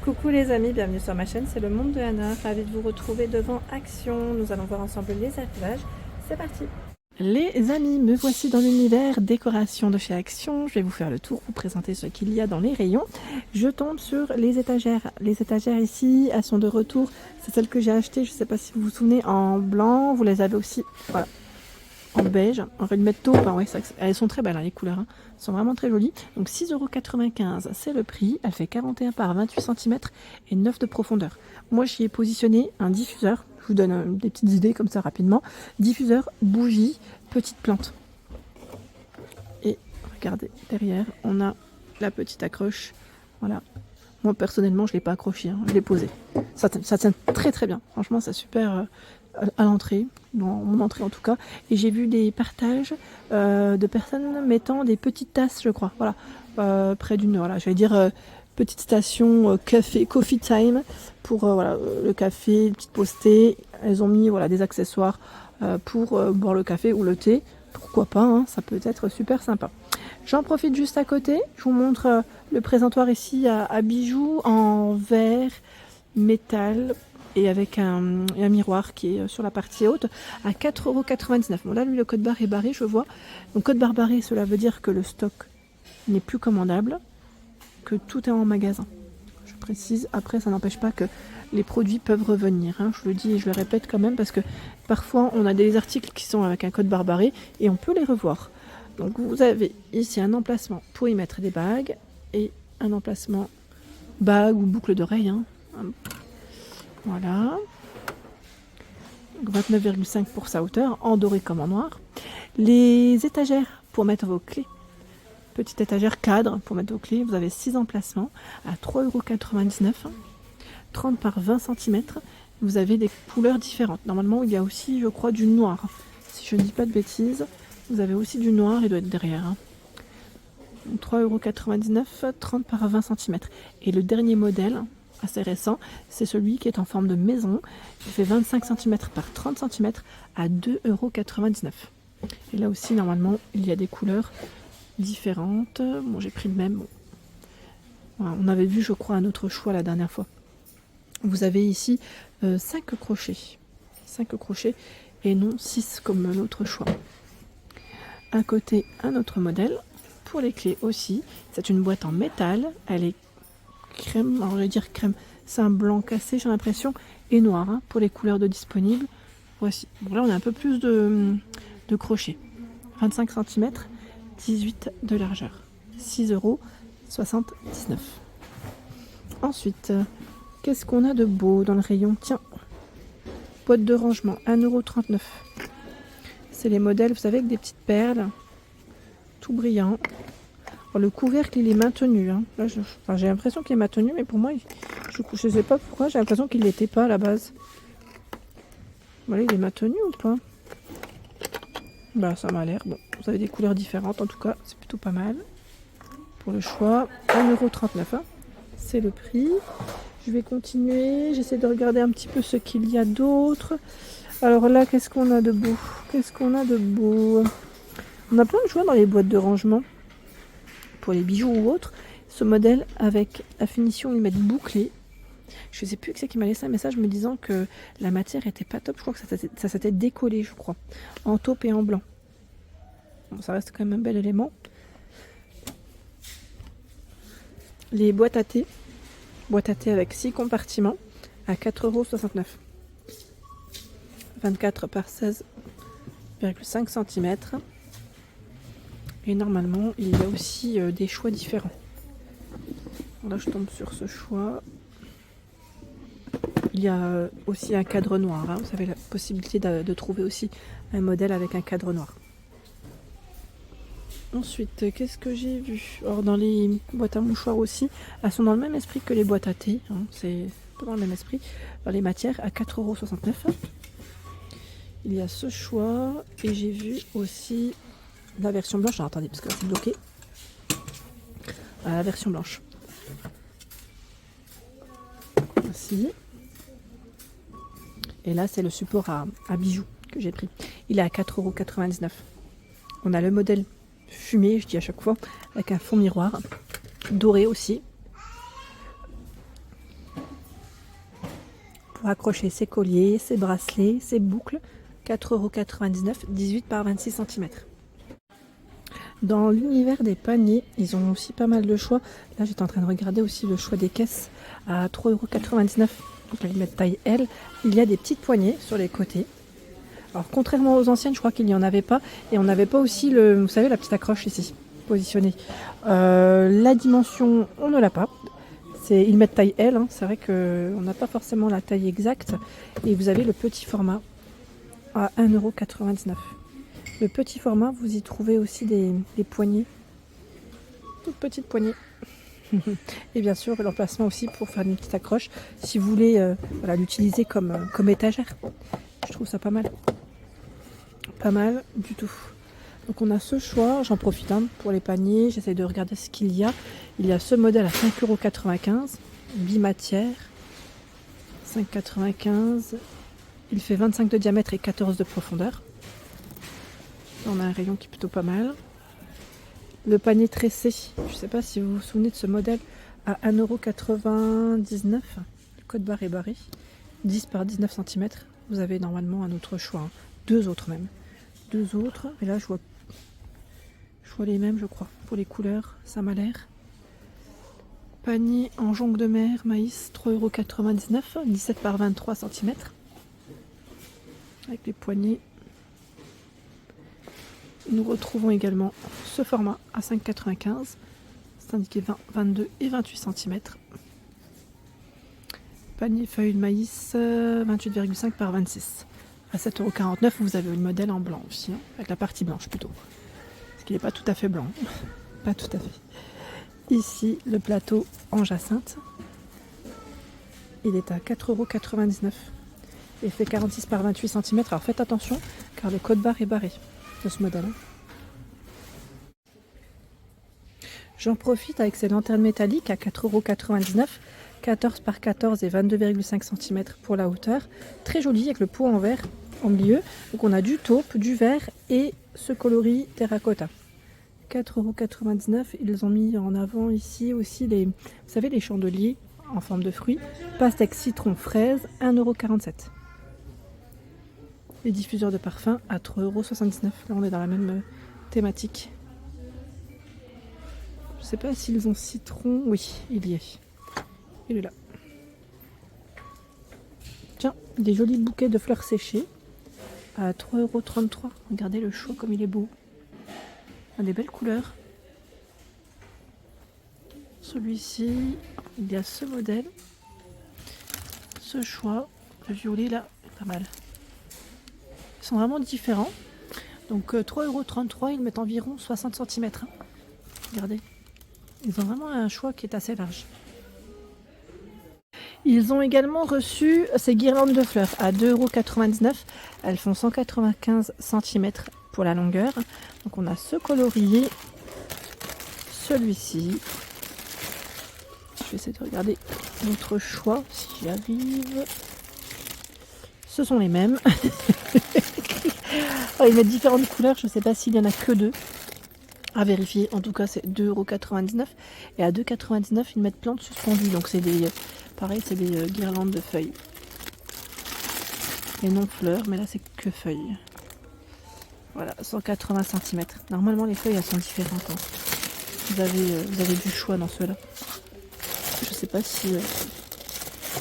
Coucou les amis, bienvenue sur ma chaîne, c'est le monde de Anna, ravie de vous retrouver devant Action. Nous allons voir ensemble les attelages, c'est parti. Les amis, me voici dans l'univers décoration de chez Action. Je vais vous faire le tour, vous présenter ce qu'il y a dans les rayons. Je tombe sur les étagères. Les étagères ici, elles sont de retour. C'est celles que j'ai achetées, je ne sais pas si vous vous souvenez, en blanc. Vous les avez aussi, voilà, en beige, en red métaux. Enfin, ouais, elles sont très belles, hein, les couleurs. Hein. Elles sont vraiment très jolies. Donc 6,95 €, c'est le prix. Elle fait 41 par 28 cm et 9 de profondeur. Moi, j'y ai positionné un diffuseur. Je vous donne des petites idées comme ça rapidement. Diffuseur, bougie, petite plante. Et regardez, derrière, on a la petite accroche. Voilà. Moi, personnellement, je ne l'ai pas accroché, hein, je l'ai posé. Ça tient très très bien. Franchement, c'est super à l'entrée, dans mon entrée en tout cas. Et j'ai vu des partages de personnes mettant des petites tasses, je crois. Voilà, près d'une, voilà, j'allais dire petite station café, coffee time pour voilà, le café, une petite pause thé. Elles ont mis voilà, des accessoires pour boire le café ou le thé. Pourquoi pas, hein, ça peut être super sympa. J'en profite juste à côté, je vous montre le présentoir ici à bijoux en verre, métal et avec un miroir qui est sur la partie haute à 4,99 €. Bon là lui le code barre est barré, je vois. Donc code barre barré, cela veut dire que le stock n'est plus commandable, que tout est en magasin. Je précise, après ça n'empêche pas que les produits peuvent revenir, hein. Je le dis et je le répète quand même parce que parfois on a des articles qui sont avec un code barre barré et on peut les revoir. Donc vous avez ici un emplacement pour y mettre des bagues et un emplacement bague ou boucle d'oreille, hein. Voilà. 29,5 pour sa hauteur, en doré comme en noir. Les étagères pour mettre vos clés. Petite étagère cadre pour mettre vos clés. Vous avez 6 emplacements à 3,99 €. 30 par 20 cm. Vous avez des couleurs différentes. Normalement, il y a aussi, je crois, du noir. Si je ne dis pas de bêtises, vous avez aussi du noir, il doit être derrière. Hein. 3,99 €, 30 par 20 cm. Et le dernier modèle, assez récent, c'est celui qui est en forme de maison. Il fait 25 cm par 30 cm à 2,99 €. Et là aussi, normalement, il y a des couleurs différentes. Bon, j'ai pris le même. Bon. Voilà, on avait vu, je crois, un autre choix la dernière fois. Vous avez ici 5 crochets. 5 crochets et non 6 comme l'autre choix. À côté, un autre modèle. Pour les clés aussi, c'est une boîte en métal. Elle est crème, alors je vais dire crème, c'est un blanc cassé, j'ai l'impression, et noir, hein, pour les couleurs de disponibles. Voici. Bon, là, on a un peu plus de crochets. 25 cm, 18 de largeur. 6,79 €. Ensuite, qu'est-ce qu'on a de beau dans le rayon? Tiens, boîte de rangement, 1,39 €. C'est les modèles, vous savez, avec des petites perles, tout brillant. Alors, le couvercle, il est maintenu. Hein. Là, j'ai l'impression qu'il est maintenu, mais pour moi, je ne sais pas pourquoi, j'ai l'impression qu'il ne l'était pas à la base. Voilà, il est maintenu ou pas? Bah, ça m'a l'air. Bon, vous avez des couleurs différentes, en tout cas, c'est plutôt pas mal. Pour le choix, 1,39 €. Hein. C'est le prix. Je vais continuer. J'essaie de regarder un petit peu ce qu'il y a d'autre. Alors là, qu'est-ce qu'on a de beau? Qu'est-ce qu'on a de beau? On a plein de choix dans les boîtes de rangement. Pour les bijoux ou autres. Ce modèle avec la finition limite bouclée. Je ne sais plus qui c'est qui m'a laissé un message me disant que la matière était pas top. Je crois que ça s'était décollé, je crois. En taupe et en blanc. Bon, ça reste quand même un bel élément. Les boîtes à thé. Boîte à thé avec 6 compartiments à 4,69 €. 24 par 16,5 cm. Et normalement, il y a aussi des choix différents. Là, je tombe sur ce choix. Il y a aussi un cadre noir. Hein. Vous avez la possibilité de trouver aussi un modèle avec un cadre noir. Ensuite, qu'est-ce que j'ai vu? Alors, dans les boîtes à mouchoirs aussi, elles sont dans le même esprit que les boîtes à thé. Hein. C'est pas dans le même esprit. Dans les matières, à 4,69 €. Il y a ce choix. Et j'ai vu aussi la version blanche. Alors, attendez, parce que là, c'est bloqué. La version blanche. Ainsi. Et là, c'est le support à bijoux que j'ai pris. Il est à 4,99 €. On a le modèle fumé, je dis à chaque fois, avec un fond miroir, doré aussi. pour accrocher ses colliers, ses bracelets, ses boucles. 4,99 €, 18 par 26 cm. Dans l'univers des paniers, ils ont aussi pas mal de choix. Là, j'étais en train de regarder aussi le choix des caisses à 3,99 €. Donc, la limite taille L. Il y a des petites poignées sur les côtés. Alors, contrairement aux anciennes, je crois qu'il n'y en avait pas. Et on n'avait pas aussi, vous savez, la petite accroche ici, positionnée. La dimension, on ne l'a pas. Ils mettent taille L. Hein. C'est vrai qu'on n'a pas forcément la taille exacte. Et vous avez le petit format à 1,99 €. Le petit format, vous y trouvez aussi des poignées. Toutes petites poignées. Et bien sûr, l'emplacement aussi pour faire une petite accroche. Si vous voulez voilà, l'utiliser comme étagère. Je trouve ça pas mal. Pas mal du tout. Donc on a ce choix. J'en profite pour les paniers. J'essaie de regarder ce qu'il y a. Il y a ce modèle à 5,95 €. Bimatière. 5,95 €. Il fait 25 de diamètre et 14 de profondeur. On a un rayon qui est plutôt pas mal. Le panier tressé, je ne sais pas si vous vous souvenez de ce modèle, à 1,99 €. Le code barre est barré. 10 par 19 cm. Vous avez normalement un autre choix. Hein. Deux autres même. Deux autres. Et là, je vois les mêmes, je crois. Pour les couleurs, ça m'a l'air. Panier en jonc de mer, maïs, 3,99 €. 17 par 23 cm. Avec les poignées. Nous retrouvons également ce format à 5,95 €. C'est indiqué 20, 22 et 28 cm. Panier feuille de maïs 28,5 par 26. À 7,49 €, vous avez le modèle en blanc aussi, hein, avec la partie blanche plutôt. Parce qu'il n'est pas tout à fait blanc. Pas tout à fait. Ici, le plateau en jacinthe. Il est à 4,99 €. Il fait 46 par 28 cm. Alors faites attention, car le code barre est barré de ce modèle. J'en profite avec ces lanternes métalliques à 4,99 €, 14 par 14 et 22,5 cm pour la hauteur. Très joli avec le pot en verre en milieu. Donc on a du taupe, du vert et ce coloris terracotta. 4,99 €. Ils ont mis en avant ici aussi vous savez, les chandeliers en forme de fruits. Pastèque citron fraise, 1,47 €. Les diffuseurs de parfum à 3,79 €. Là, on est dans la même thématique. Je ne sais pas s'ils ont citron. Oui, il y est. Il est là. Tiens, des jolis bouquets de fleurs séchées à 3,33 €. Regardez le choix comme il est beau. Il a des belles couleurs. Celui-ci, il y a ce modèle. Ce choix. Le violet là, pas mal. Ils sont vraiment différents. Donc 3,33 €, ils mettent environ 60 cm. Regardez. Ils ont vraiment un choix qui est assez large. Ils ont également reçu ces guirlandes de fleurs à 2,99 €. Elles font 195 cm pour la longueur. Donc on a ce colorier, celui-ci. Je vais essayer de regarder notre choix, si j'y arrive. Ce sont les mêmes. Ils mettent différentes couleurs, je ne sais pas s'il y en a que deux. À vérifier, en tout cas c'est 2,99 €. Et à 2,99 € ils mettent plantes suspendues. Donc c'est pareil, c'est des guirlandes de feuilles. Et non fleurs, mais là c'est que feuilles. Voilà, 180 cm. Normalement les feuilles elles sont différentes. Hein. Vous avez du choix dans ceux-là. Je sais pas si...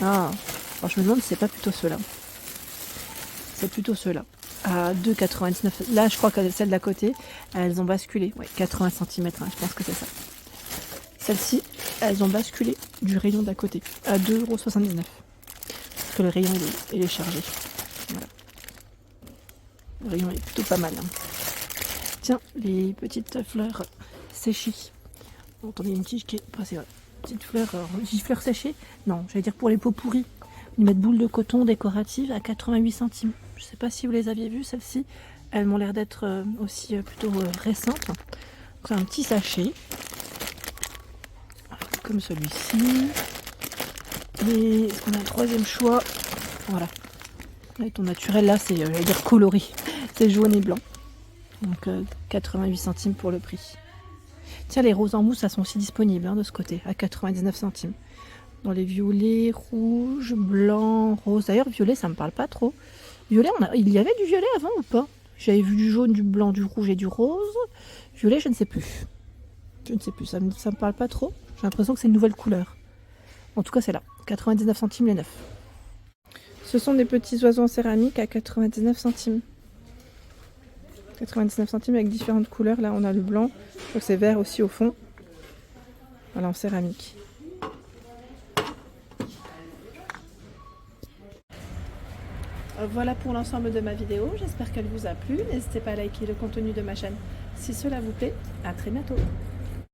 Ah, alors je me demande si c'est pas plutôt ceux-là. C'est plutôt ceux-là. À 2,99 €. Là, je crois que celles d'à côté, elles ont basculé. Ouais, 80 cm, hein, je pense que c'est ça. Celles-ci, elles ont basculé du rayon d'à côté à 2,79 €. Parce que le rayon, il est chargé. Voilà. Le rayon est plutôt pas mal. Hein. Tiens, les petites fleurs séchées. Vous entendez une tige qui est passée. Ouais. Petites fleurs séchées. Non, j'allais dire pour les pots pourris. Ils mettent boules de coton décoratives à 88 centimes. Je ne sais pas si vous les aviez vues, celles-ci. Elles m'ont l'air d'être aussi plutôt récentes. C'est un petit sachet. Comme celui-ci. Et on a un troisième choix. Voilà. Avec ton naturel, là, c'est dire coloré. C'est jaune et blanc. Donc 88 centimes pour le prix. Tiens, les roses en mousse, elles sont aussi disponibles de ce côté, à 99 centimes. dans les violets, rouges, blancs, roses. D'ailleurs, violet, ça me parle pas trop. Violet, il y avait du violet avant ou pas? J'avais vu du jaune, du blanc, du rouge et du rose. Violet, je ne sais plus. Je ne sais plus, ça me parle pas trop. J'ai l'impression que c'est une nouvelle couleur. En tout cas, c'est là. 99 centimes les 9. Ce sont des petits oiseaux en céramique à 99 centimes. 99 centimes avec différentes couleurs. Là, on a le blanc. Je crois que c'est vert aussi au fond. Voilà, en céramique. Voilà pour l'ensemble de ma vidéo. J'espère qu'elle vous a plu. N'hésitez pas à liker le contenu de ma chaîne si cela vous plaît. À très bientôt.